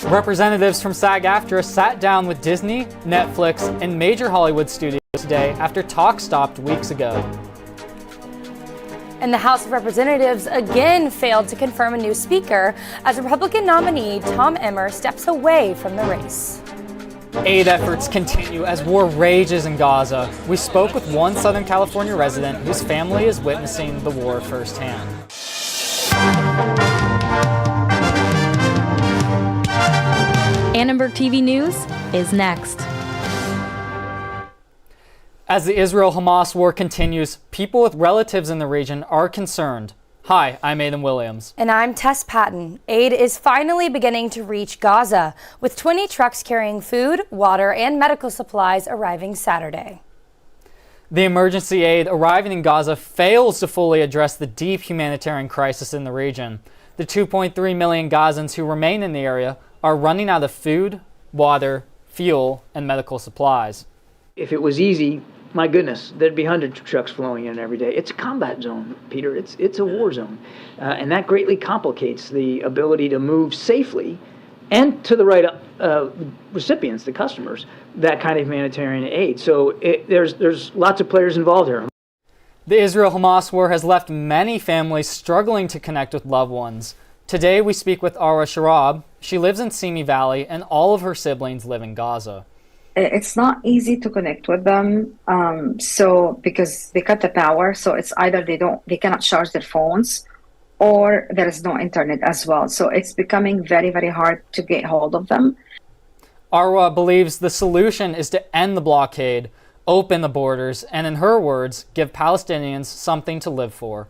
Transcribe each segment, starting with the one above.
Representatives from SAG-AFTRA sat down with Disney, Netflix, and major Hollywood studios today after talks stopped weeks ago. And the House of Representatives again failed to confirm a new speaker as Republican nominee Tom Emmer steps away from the race. Aid efforts continue as war rages in Gaza. We spoke with one Southern California resident whose family is witnessing the war firsthand. Annenberg TV News is next. As the Israel-Hamas War continues, people with relatives in the region are concerned. Hi, I'm Aidan Williams. And I'm Tess Patton. Aid is finally beginning to reach Gaza, with 20 trucks carrying food, water, and medical supplies arriving Saturday. The emergency aid arriving in Gaza fails to fully address the deep humanitarian crisis in the region. The 2.3 million Gazans who remain in the area are running out of food, water, fuel, and medical supplies. If it was easy, my goodness, there'd be hundreds of trucks flowing in every day. It's a combat zone, Peter. It's a war zone. And that greatly complicates the ability to move safely and to the right recipients, the customers, that kind of humanitarian aid. So there's lots of players involved here. The Israel-Hamas War has left many families struggling to connect with loved ones. Today we speak with Ara Sharab. She lives in Simi Valley and all of her siblings live in Gaza. It's not easy to connect with them, so because they cut the power, so it's either they cannot charge their phones, or there is no internet as well. So it's becoming very, very hard to get hold of them. Arwa believes the solution is to end the blockade, open the borders, and in her words, give Palestinians something to live for.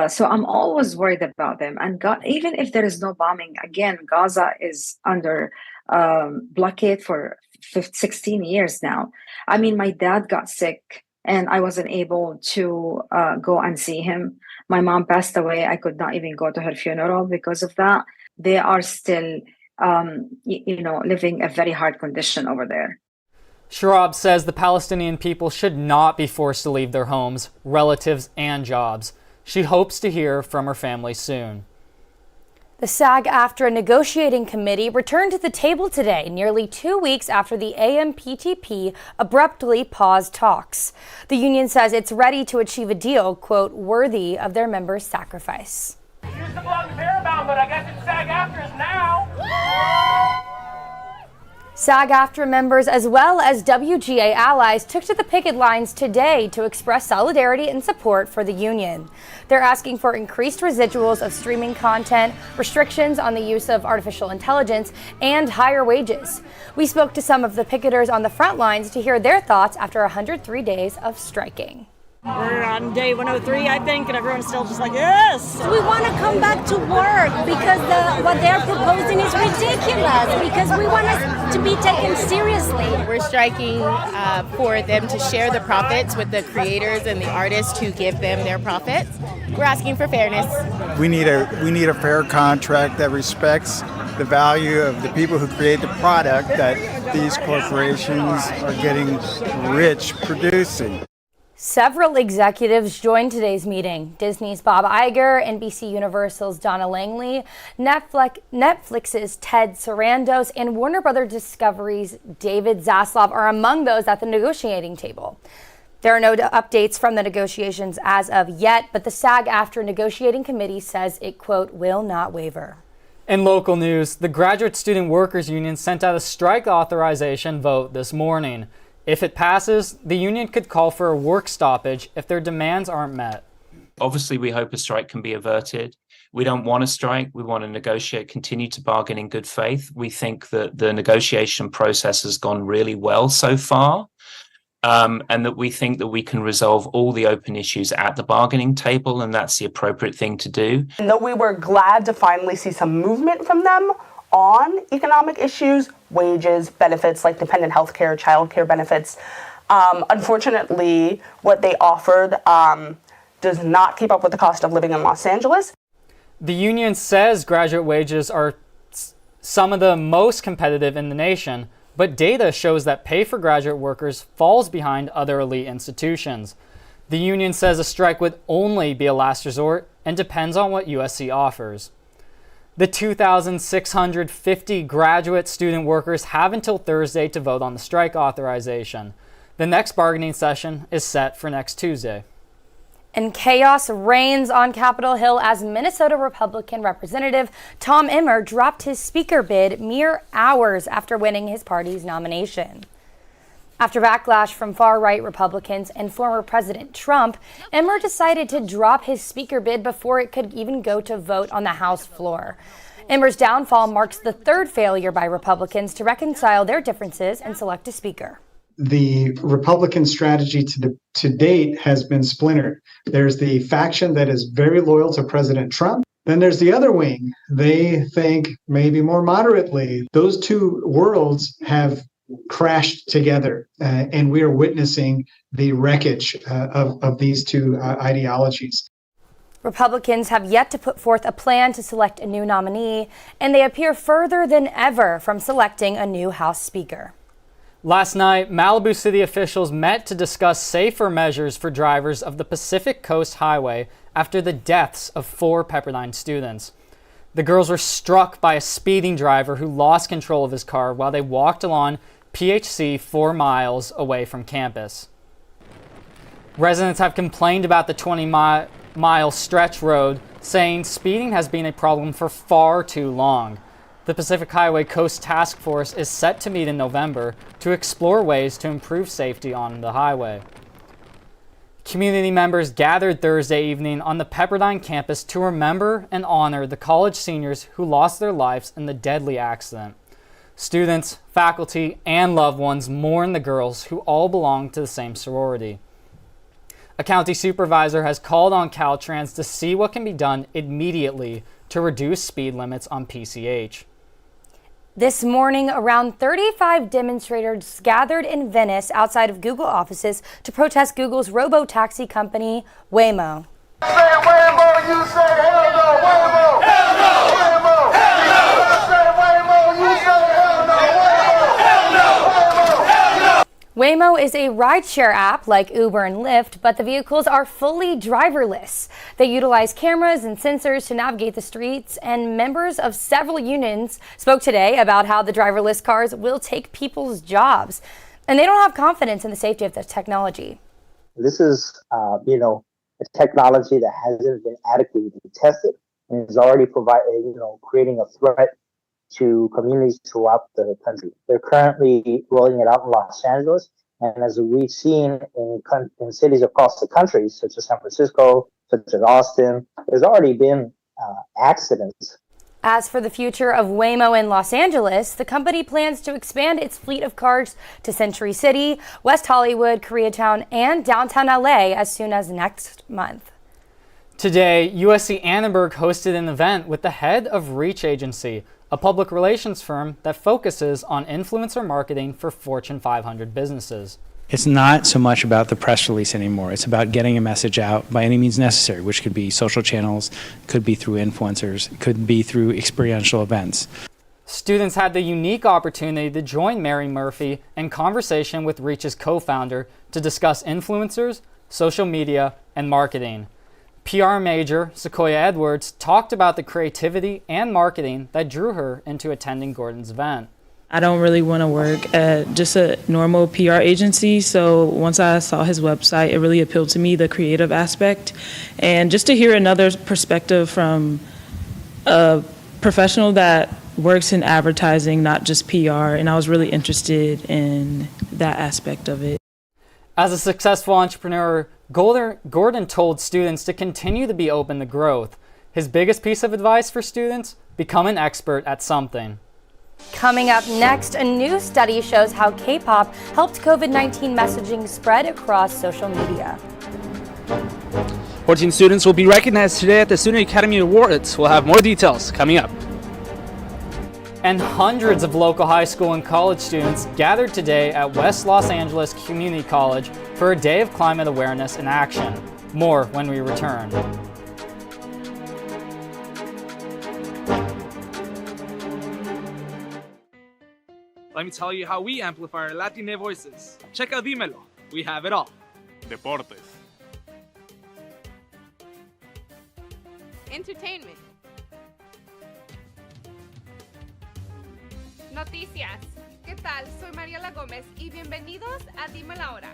So I'm always worried about them. And even if there is no bombing, again, Gaza is under blockade for 16 years now. I mean, my dad got sick and I wasn't able to go and see him. My mom passed away. I could not even go to her funeral because of that. They are still, living a very hard condition over there. Sharab says the Palestinian people should not be forced to leave their homes, relatives, and jobs. She hopes to hear from her family soon. The SAG-AFTRA negotiating committee returned to the table today, nearly 2 weeks after the AMPTP abruptly paused talks. The union says it's ready to achieve a deal, quote, worthy of their members' sacrifice. Used to belong to Paramount, but I guess it's SAG-AFTRA's now. SAG-AFTRA members as well as WGA allies took to the picket lines today to express solidarity and support for the union. They're asking for increased residuals of streaming content, restrictions on the use of artificial intelligence, and higher wages. We spoke to some of the picketers on the front lines to hear their thoughts after 103 days of striking. We're on day 103, I think, and everyone's still just like, yes! We want to come back to work because what they're proposing is ridiculous, because we want us to be taken seriously. We're striking for them to share the profits with the creators and the artists who give them their profits. We're asking for fairness. We need a fair contract that respects the value of the people who create the product that these corporations are getting rich producing. Several executives joined today's meeting. Disney's Bob Iger, NBC Universal's Donna Langley, Netflix's Ted Sarandos, and Warner Brothers Discovery's David Zaslav are among those at the negotiating table. There are no updates from the negotiations as of yet, but the SAG-AFTRA negotiating committee says it, quote, will not waver. In local news, the Graduate Student Workers Union sent out a strike authorization vote this morning. If it passes, the union could call for a work stoppage if their demands aren't met. Obviously, we hope a strike can be averted. We don't want to strike. We want to negotiate, continue to bargain in good faith. We think that the negotiation process has gone really well so far, and that we think that we can resolve all the open issues at the bargaining table, and that's the appropriate thing to do. And though we were glad to finally see some movement from them on economic issues, wages, benefits like dependent health care, child care benefits. Unfortunately, what they offered does not keep up with the cost of living in Los Angeles. The union says graduate wages are some of the most competitive in the nation, but data shows that pay for graduate workers falls behind other elite institutions. The union says a strike would only be a last resort and depends on what USC offers. The 2,650 graduate student workers have until Thursday to vote on the strike authorization. The next bargaining session is set for next Tuesday. And chaos reigns on Capitol Hill as Minnesota Republican Representative Tom Emmer dropped his speaker bid mere hours after winning his party's nomination. After backlash from far-right Republicans and former President Trump, Emmer decided to drop his speaker bid before it could even go to vote on the House floor. Emmer's downfall marks the third failure by Republicans to reconcile their differences and select a speaker. The Republican strategy to date has been splintered. There's the faction that is very loyal to President Trump. Then there's the other wing. They think maybe more moderately. Those two worlds have crashed together, and we are witnessing the wreckage of these two ideologies. Republicans have yet to put forth a plan to select a new nominee, and they appear further than ever from selecting a new House Speaker. Last night, Malibu city officials met to discuss safer measures for drivers of the Pacific Coast Highway after the deaths of 4 Pepperdine students. The girls were struck by a speeding driver who lost control of his car while they walked along PHC 4 miles away from campus. Residents have complained about the 20-mile stretch road, saying speeding has been a problem for far too long. The Pacific Highway Coast Task Force is set to meet in November to explore ways to improve safety on the highway. Community members gathered Thursday evening on the Pepperdine campus to remember and honor the college seniors who lost their lives in the deadly accident. Students, faculty, and loved ones mourn the girls who all belong to the same sorority. A county supervisor has called on Caltrans to see what can be done immediately to reduce speed limits on PCH. This morning, around 35 demonstrators gathered in Venice outside of Google offices to protest Google's robo-taxi company, Waymo. Say Waymo, you say hell no, Waymo! Hell no! Waymo! Hell no! I say Waymo, you say hell no, Waymo! Hell no! Waymo! Hell no! Waymo is a rideshare app like Uber and Lyft, but the vehicles are fully driverless. They utilize cameras and sensors to navigate the streets, and members of several unions spoke today about how the driverless cars will take people's jobs, and they don't have confidence in the safety of the technology. This is, a technology that hasn't been adequately tested and is already creating a threat to communities throughout the country. They're currently rolling it out in Los Angeles, and as we've seen in cities across the country, such as San Francisco, such as Austin, there's already been accidents. As for the future of Waymo in Los Angeles, the company plans to expand its fleet of cars to Century City, West Hollywood, Koreatown, and downtown LA as soon as next month. Today, USC Annenberg hosted an event with the head of Reach Agency, a public relations firm that focuses on influencer marketing for Fortune 500 businesses. It's not so much about the press release anymore. It's about getting a message out by any means necessary, which could be social channels, could be through influencers, could be through experiential events. Students had the unique opportunity to join Mary Murphy in conversation with Reach's co-founder to discuss influencers, social media, and marketing. PR major Sequoia Edwards talked about the creativity and marketing that drew her into attending Gordon's event. I don't really want to work at just a normal PR agency, so once I saw his website, it really appealed to me, the creative aspect, and just to hear another perspective from a professional that works in advertising, not just PR, and I was really interested in that aspect of it. As a successful entrepreneur, Gordon told students to continue to be open to growth. His biggest piece of advice for students: become an expert at something. Coming up next, a new study shows how K-pop helped COVID-19 messaging spread across social media. 14 students will be recognized today at the Student Academy Awards. We'll have more details coming up. And hundreds of local high school and college students gathered today at West Los Angeles Community College for a day of climate awareness in action. More when we return. Let me tell you how we amplify our Latine voices. Check out Dímelo. We have it all. Deportes. Entertainment. Noticias. ¿Qué tal? Soy Mariela Gómez y bienvenidos a Dime la Hora.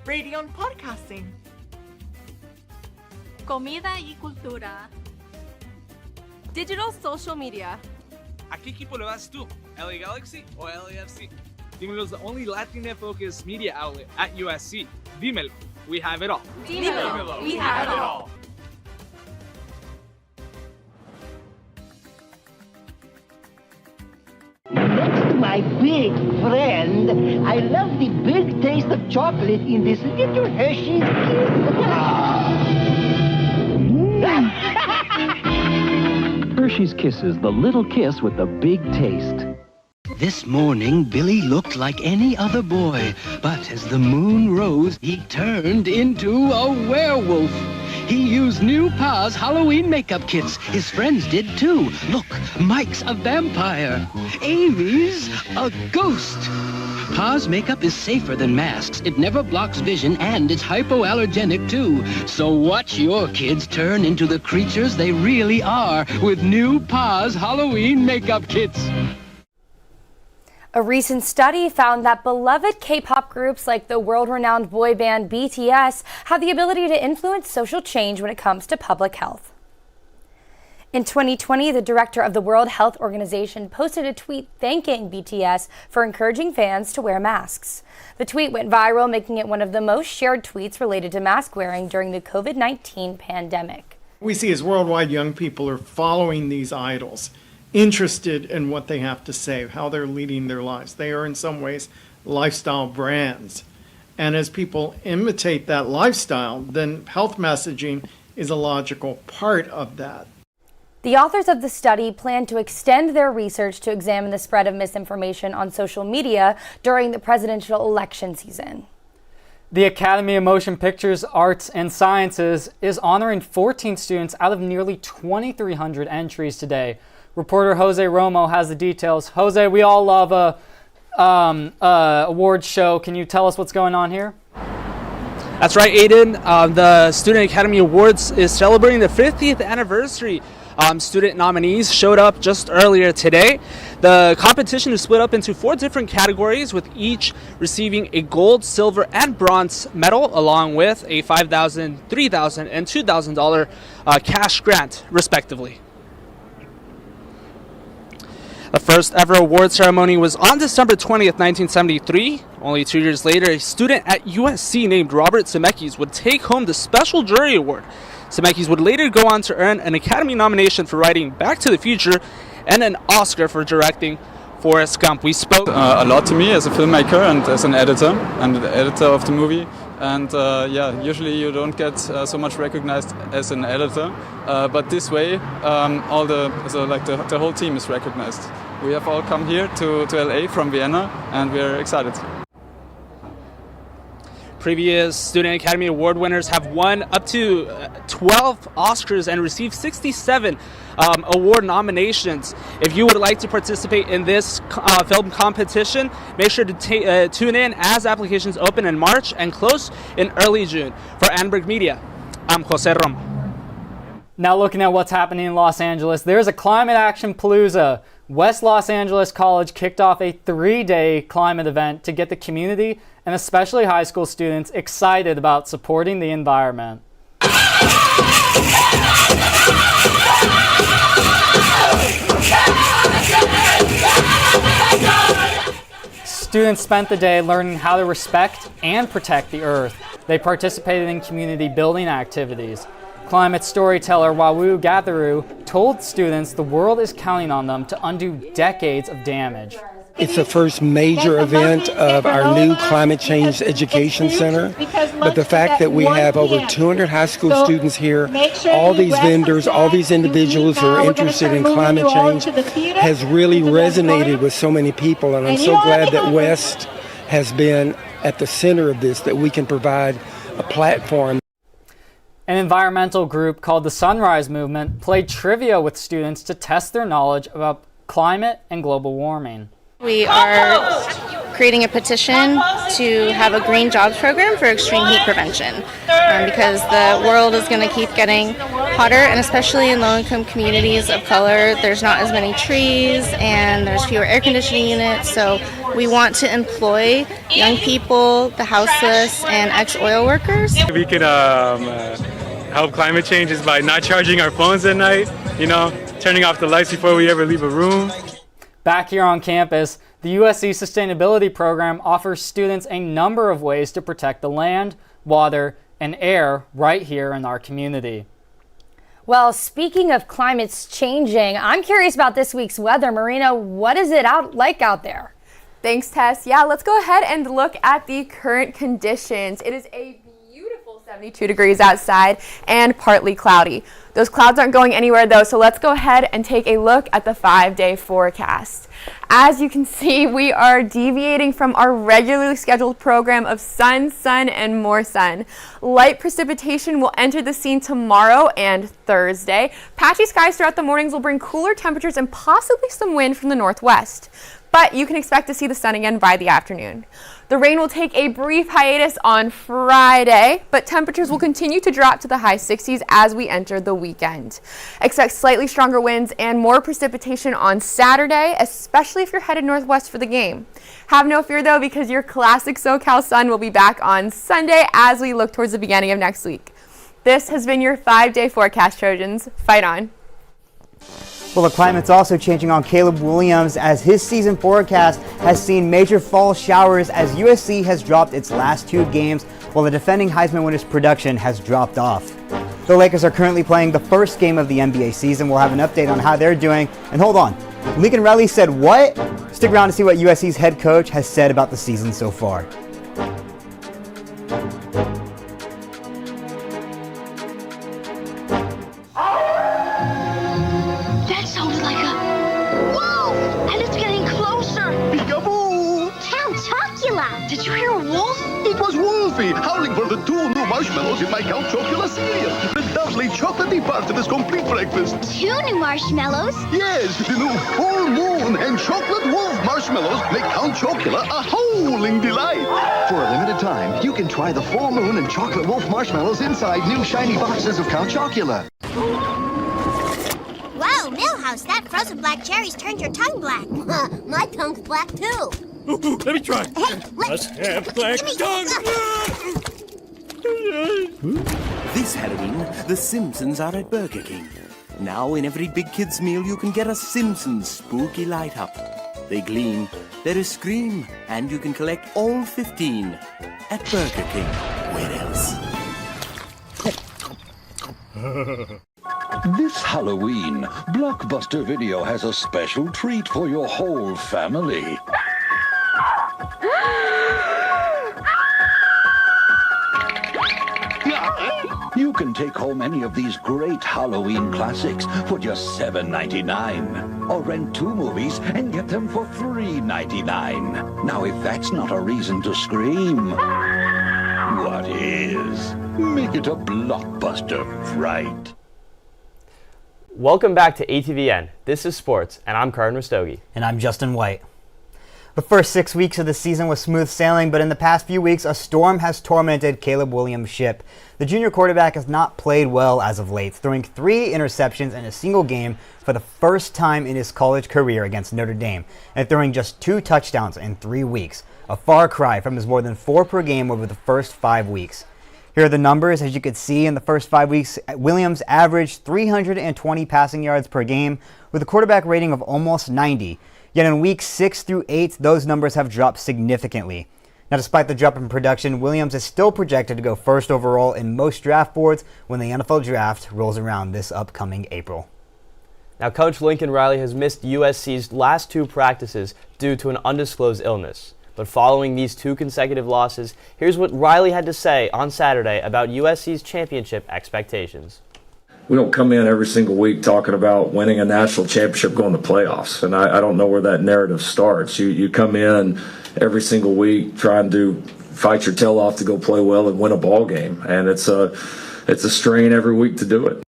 Radio and Podcasting. Comida y cultura. Digital social media. ¿A qué equipo le vas tú? ¿LA Galaxy o LAFC? Dímelo is the only Latina-focused media outlet at USC. Dímelo, we have it all. Dímelo, we have it all. Next to my big friend, I love the big taste of chocolate in this little Hershey's Kiss. Hershey's Kisses, the little kiss with the big taste. This morning, Billy looked like any other boy, but as the moon rose, he turned into a werewolf. He used new Pa's Halloween makeup kits. His friends did too. Look, Mike's a vampire. Amy's a ghost. Pa's makeup is safer than masks. It never blocks vision, and it's hypoallergenic too. So watch your kids turn into the creatures they really are with new Pa's Halloween makeup kits. A recent study found that beloved K-pop groups like the world-renowned boy band BTS have the ability to influence social change when it comes to public health. In 2020, the director of the World Health Organization posted a tweet thanking BTS for encouraging fans to wear masks. The tweet went viral, making it one of the most shared tweets related to mask wearing during the COVID-19 pandemic. We see as worldwide young people are following these idols, interested in what they have to say, how they're leading their lives. They are in some ways lifestyle brands. And as people imitate that lifestyle, then health messaging is a logical part of that. The authors of the study plan to extend their research to examine the spread of misinformation on social media during the presidential election season. The Academy of Motion Pictures, Arts, and Sciences is honoring 14 students out of nearly 2,300 entries today. Reporter Jose Romo has the details. Jose, we all love a awards show. Can you tell us what's going on here? That's right, Aiden. The Student Academy Awards is celebrating the 50th anniversary. Student nominees showed up just earlier today. The competition is split up into 4 different categories, with each receiving a gold, silver, and bronze medal, along with a $5,000, $3,000, and $2,000 cash grant, respectively. The first ever award ceremony was on December 20th, 1973. Only 2 years later, a student at USC named Robert Zemeckis would take home the Special Jury Award. Zemeckis would later go on to earn an Academy nomination for writing Back to the Future and an Oscar for directing Forrest Gump. We spoke a lot to me as a filmmaker and as an editor and the editor of the movie. And usually you don't get so much recognized as an editor, but this way the whole team is recognized. We have all come here to LA from Vienna, and we are excited. Previous Student Academy Award winners have won up to 12 Oscars and received 67 award nominations. If you would like to participate in this film competition, make sure to tune in as applications open in March and close in early June. For Annenberg Media, I'm Jose Romo. Now looking at what's happening in Los Angeles, there's a climate action palooza. West Los Angeles College kicked off a 3-day climate event to get the community and especially high school students excited about supporting the environment. Students spent the day learning how to respect and protect the earth. They participated in community building activities. Climate storyteller Wawu Gatheru told students the world is counting on them to undo decades of damage. It's the first major event of our new Climate Change Education Center, but the fact that we have over 200 high school students here, all these vendors, all these individuals who are interested in climate change has really resonated with so many people, and I'm so glad that West has been at the center of this, that we can provide a platform. An environmental group called the Sunrise Movement played trivia with students to test their knowledge about climate and global warming. We are creating a petition to have a green jobs program for extreme heat prevention because the world is going to keep getting hotter, and especially in low-income communities of color, there's not as many trees and there's fewer air conditioning units, so we want to employ young people, the houseless, and ex-oil workers. We could help climate change is by not charging our phones at night, turning off the lights before we ever leave a room. Back here on campus, the USC Sustainability Program offers students a number of ways to protect the land, water, and air right here in our community. Well, speaking of climates changing, I'm curious about this week's weather. Marina, what is it like out there? Thanks, Tess. Yeah, let's go ahead and look at the current conditions. It is a beautiful 72 degrees outside and partly cloudy. Those clouds aren't going anywhere though, so let's go ahead and take a look at the 5-day forecast. As you can see, we are deviating from our regularly scheduled program of sun, and more sun. Light precipitation will enter the scene tomorrow and Thursday. Patchy skies throughout the mornings will bring cooler temperatures and possibly some wind from the northwest. But you can expect to see the sun again by the afternoon. The rain will take a brief hiatus on Friday, but temperatures will continue to drop to the high 60s as we enter the weekend. Expect slightly stronger winds and more precipitation on Saturday, especially if you're headed northwest for the game. Have no fear though, because your classic SoCal sun will be back on Sunday as we look towards the beginning of next week. This has been your 5-day forecast, Trojans. Fight on. Well, the climate's also changing on Caleb Williams as his season forecast has seen major fall showers as USC has dropped its last 2 games while the defending Heisman winner's production has dropped off. The Lakers are currently playing the first game of the NBA season. We'll have an update on how they're doing. And hold on, Lincoln Riley said what? Stick around to see what USC's head coach has said about the season so far. Did you hear a wolf? It was Wolfie, howling for the 2 new marshmallows in my Count Chocula cereal. The lovely chocolatey part of this complete breakfast. 2 new marshmallows? Yes, the new full moon and chocolate wolf marshmallows make Count Chocula a howling delight. For a limited time, you can try the full moon and chocolate wolf marshmallows inside new shiny boxes of Count Chocula. Wow, Millhouse, that frozen black cherries turned your tongue black. My tongue's black too. Let me try. Hey, Must have black tongue. This Halloween, the Simpsons are at Burger King. Now in every big kid's meal you can get a Simpsons spooky light up. They gleam, there is scream, and you can collect all 15 at Burger King. Where else? This Halloween, Blockbuster Video has a special treat for your whole family. You can take home any of these great Halloween classics for just $7.99. Or rent 2 movies and get them for $3.99. Now, if that's not a reason to scream, what is? Make it a blockbuster fright. Welcome back to ATVN. This is Sports, and I'm Karan Rastogi. And I'm Justin White. The first 6 weeks of the season was smooth sailing, but in the past few weeks, a storm has tormented Caleb Williams' ship. The junior quarterback has not played well as of late, throwing 3 interceptions in a single game for the first time in his college career against Notre Dame, and throwing just 2 touchdowns in 3 weeks, a far cry from his more than 4 per game over the first 5 weeks. Here are the numbers. As you can see, in the first 5 weeks, Williams averaged 320 passing yards per game with a quarterback rating of almost 90. Yet in weeks 6 through 8, those numbers have dropped significantly. Now, despite the drop in production, Williams is still projected to go first overall in most draft boards when the NFL draft rolls around this upcoming April. Now, Coach Lincoln Riley has missed USC's last 2 practices due to an undisclosed illness. But following these 2 consecutive losses, here's what Riley had to say on Saturday about USC's championship expectations. We don't come in every single week talking about winning a national championship, going to playoffs, and I don't know where that narrative starts. You come in every single week trying to fight your tail off to go play well and win a ball game, and it's a strain every week to do it.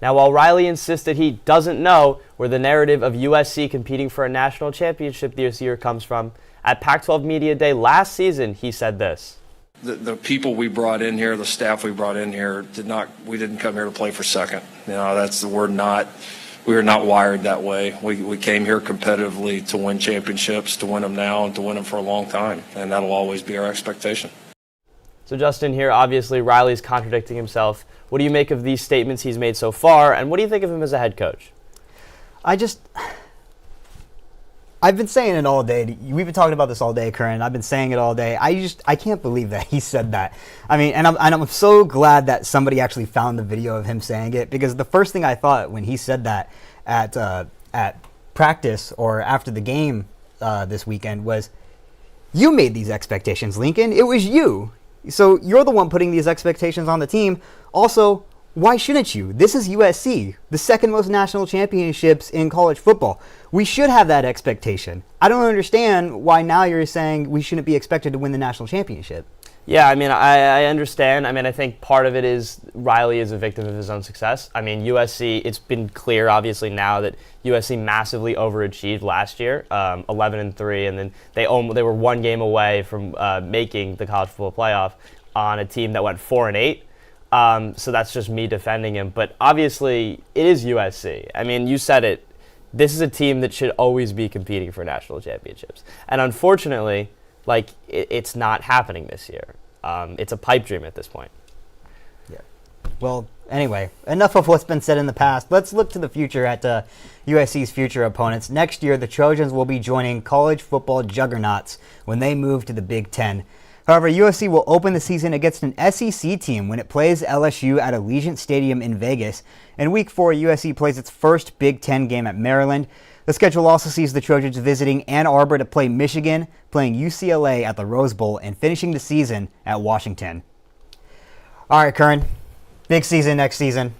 Now, while Riley insisted he doesn't know where the narrative of USC competing for a national championship this year comes from, at Pac-12 Media Day last season, he said this. the people we brought in here, the staff we brought in here, we didn't come here to play for second. You know, we are not wired that way. We came here competitively to win championships, to win them now and to win them for a long time. And that'll always be our expectation. So Justin, here obviously Riley's contradicting himself. What do you make of these statements he's made so far, and what do you think of him as a head coach? I've been saying it all day. We've been talking about this all day, Curran. I've been saying it all day. I can't believe that he said that. I mean, and I'm so glad that somebody actually found the video of him saying it, because the first thing I thought when he said that at practice or after the game this weekend was, you made these expectations, Lincoln. It was you. So you're the one putting these expectations on the team. Also, why shouldn't you? This is USC, the second most national championships in college football. We should have that expectation. I don't understand why now you're saying we shouldn't be expected to win the national championship. Yeah, I mean, I understand. I mean, I think part of it is Riley is a victim of his own success. I mean, USC, it's been clear, obviously, now that USC massively overachieved last year, 11-3, and then they were one game away from making the college football playoff on a team that went 4-8. So that's just me defending him. But obviously, it is USC. I mean, you said it. This is a team that should always be competing for national championships. And unfortunately, it's not happening this year. It's a pipe dream at this point. Yeah. Well, anyway, enough of what's been said in the past. Let's look to the future at USC's future opponents. Next year, the Trojans will be joining college football juggernauts when they move to the Big Ten. However, USC will open the season against an SEC team when it plays LSU at Allegiant Stadium in Vegas. In Week 4, USC plays its first Big Ten game at Maryland. The schedule also sees the Trojans visiting Ann Arbor to play Michigan, playing UCLA at the Rose Bowl, and finishing the season at Washington. All right, Curran, big season next season.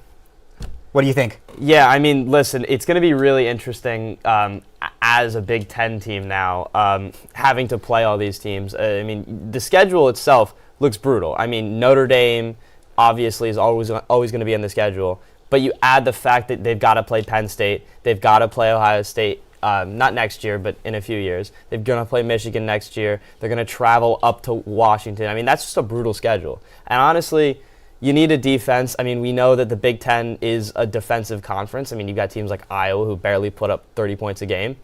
What do you think? Yeah, I mean, listen, it's going to be really interesting as a Big Ten team now, having to play all these teams. I mean, the schedule itself looks brutal. I mean, Notre Dame obviously is always going to be on the schedule, but you add the fact that they've got to play Penn State, they've got to play Ohio State, not next year, but in a few years. They're going to play Michigan next year. They're going to travel up to Washington. I mean, that's just a brutal schedule. And honestly, you need a defense. I mean, we know that the Big Ten is a defensive conference. I mean, you've got teams like Iowa who barely put up 30 points a game.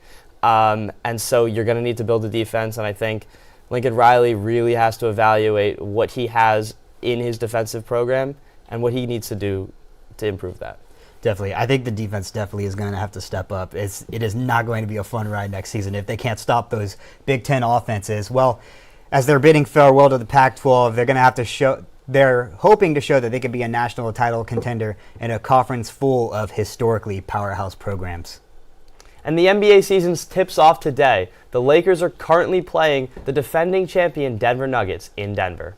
And so you're going to need to build a defense. And I think Lincoln Riley really has to evaluate what he has in his defensive program and what he needs to do to improve that. Definitely. I think the defense definitely is going to have to step up. It is not going to be a fun ride next season if they can't stop those Big Ten offenses. Well, as they're bidding farewell to the Pac-12, they're going to have to show... They're hoping to show that they could be a national title contender in a conference full of historically powerhouse programs. And the NBA season tips off today. The Lakers are currently playing the defending champion Denver Nuggets in Denver.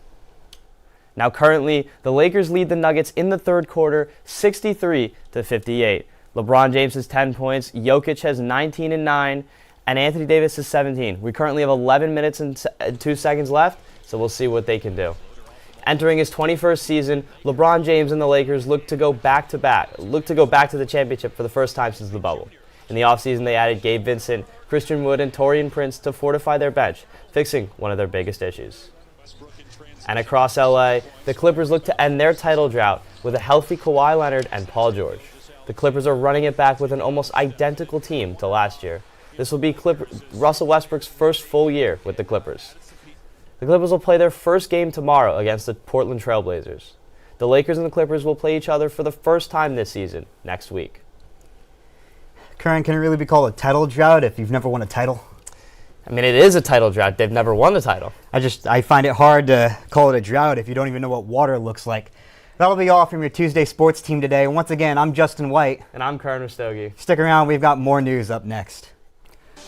Now currently, the Lakers lead the Nuggets in the third quarter 63-58. LeBron James has 10 points, Jokic has 19 and 9, and Anthony Davis has 17. We currently have 11 minutes and 2 seconds left, so we'll see what they can do. Entering his 21st season, LeBron James and the Lakers look to go back to the championship for the first time since the bubble. In the offseason, they added Gabe Vincent, Christian Wood, and Taurean Prince to fortify their bench, fixing one of their biggest issues. And across LA, the Clippers look to end their title drought with a healthy Kawhi Leonard and Paul George. The Clippers are running it back with an almost identical team to last year. This will be Russell Westbrook's first full year with the Clippers. The Clippers will play their first game tomorrow against the Portland Trail Blazers. The Lakers and the Clippers will play each other for the first time this season next week. Curran, can it really be called a title drought if you've never won a title? I mean, it is a title drought. They've never won the title. I find it hard to call it a drought if you don't even know what water looks like. That'll be all from your Tuesday sports team today. Once again, I'm Justin White. And I'm Curran Rastogi. Stick around. We've got more news up next.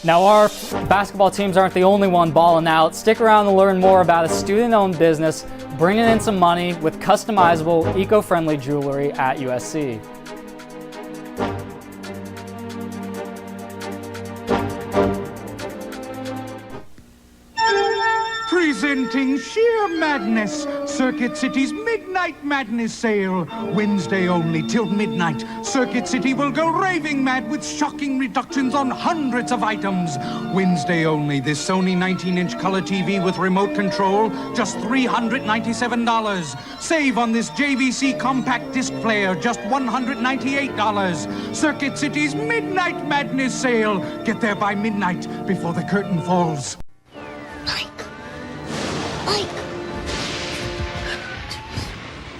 Now, our basketball teams aren't the only one balling out. Stick around to learn more about a student-owned business bringing in some money with customizable, eco-friendly jewelry at USC. Presenting Sheer Madness, Circuit City's midnight Midnight Madness Sale. Wednesday only till midnight. Circuit City will go raving mad with shocking reductions on hundreds of items. Wednesday only, this Sony 19-inch color TV with remote control, just $397. Save on this JVC compact disc player, just $198. Circuit City's Midnight Madness Sale. Get there by midnight before the curtain falls.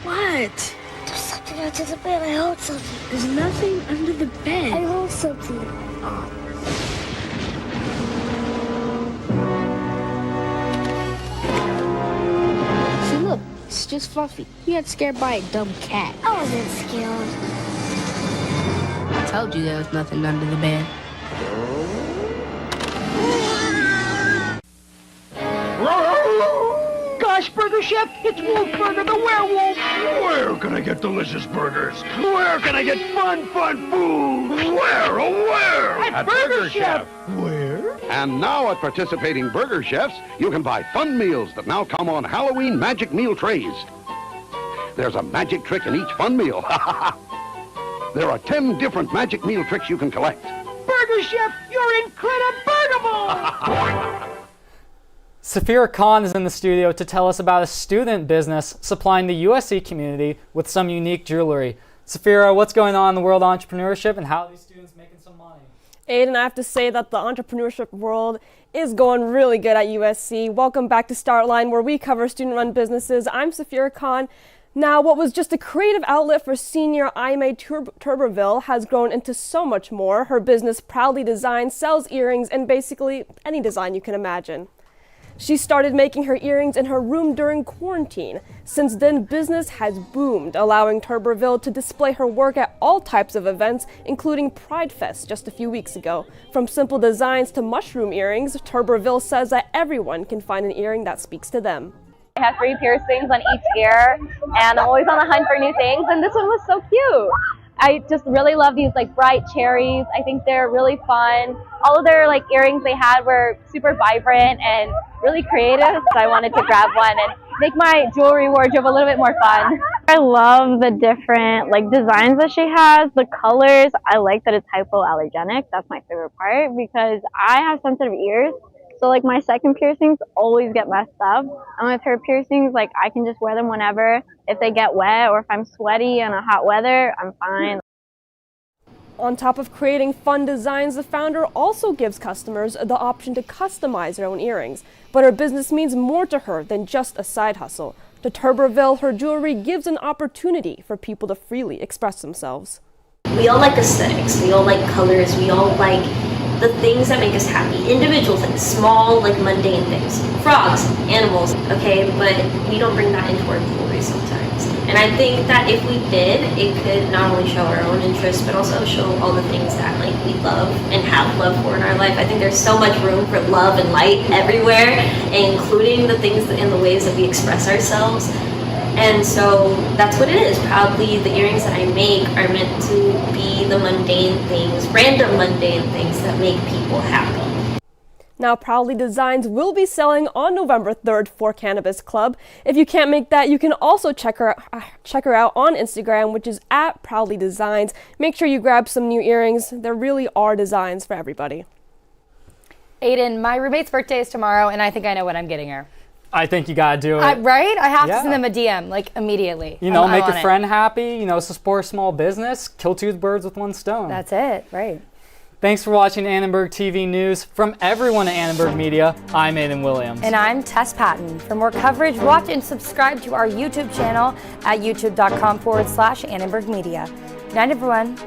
What? There's something under the bed. I heard something. There's nothing under the bed. I heard something. See, look. It's just Fluffy. He got scared by a dumb cat. I wasn't scared. I told you there was nothing under the bed. Gosh, Burger Chef, it's Wolfburger the werewolf. Where can I get delicious burgers? Where can I get fun food? Where, oh where? At Burger Chef. Where? And now at participating Burger Chefs, you can buy fun meals that now come on Halloween magic meal trays. There's a magic trick in each fun meal. There are 10 different magic meal tricks you can collect. Burger Chef, you're incredible. Safira Khan is in the studio to tell us about a student business supplying the USC community with some unique jewelry. Safira, what's going on in the world of entrepreneurship and how are these students making some money? Aiden, I have to say that the entrepreneurship world is going really good at USC. Welcome back to Startline, where we cover student-run businesses. I'm Safira Khan. Now, what was just a creative outlet for senior Aimee Tuberville has grown into so much more. Her business, Proudly Designs, sells earrings in basically any design you can imagine. She started making her earrings in her room during quarantine. Since then, business has boomed, allowing Tuberville to display her work at all types of events, including Pride Fest just a few weeks ago. From simple designs to mushroom earrings, Tuberville says that everyone can find an earring that speaks to them. I have 3 piercings on each ear, and I'm always on the hunt for new things, and this one was so cute. I just really love these like bright cherries. I think they're really fun. All of their like earrings they had were super vibrant and really creative, so I wanted to grab one and make my jewelry wardrobe a little bit more fun. I love the different like designs that she has, the colors. I like that it's hypoallergenic. That's my favorite part because I have sensitive ears. So like my second piercings always get messed up. And with her piercings, like I can just wear them whenever. If they get wet or if I'm sweaty in a hot weather, I'm fine. On top of creating fun designs, the founder also gives customers the option to customize their own earrings. But her business means more to her than just a side hustle. To Tuberville, her jewelry gives an opportunity for people to freely express themselves. We all like aesthetics, we all like colors, we all like the things that make us happy. Individual things, small, like mundane things. Frogs, animals, okay? But we don't bring that into our jewelry sometimes. And I think that if we did, it could not only show our own interests, but also show all the things that like we love and have love for in our life. I think there's so much room for love and light everywhere, including the things and the ways that we express ourselves. And so that's what it is. Proudly, the earrings that I make are meant to be the mundane things, random mundane things that make people happy. Now, Proudly Designs will be selling on November 3rd for Cannabis Club. If you can't make that, you can also check her out on Instagram, which is at Proudly Designs. Make sure you grab some new earrings. There really are designs for everybody. Aiden, my roommate's birthday is tomorrow, and I think I know what I'm getting her. I think you gotta do it. Right? I have to send them a DM, like, immediately. You know, make a friend happy, you know, support a small business, kill 2 birds with 1 stone. That's it, right. Thanks for watching Annenberg TV News. From everyone at Annenberg Media, I'm Aiden Williams. And I'm Tess Patton. For more coverage, watch and subscribe to our YouTube channel at youtube.com/Annenberg Media. Good night, everyone.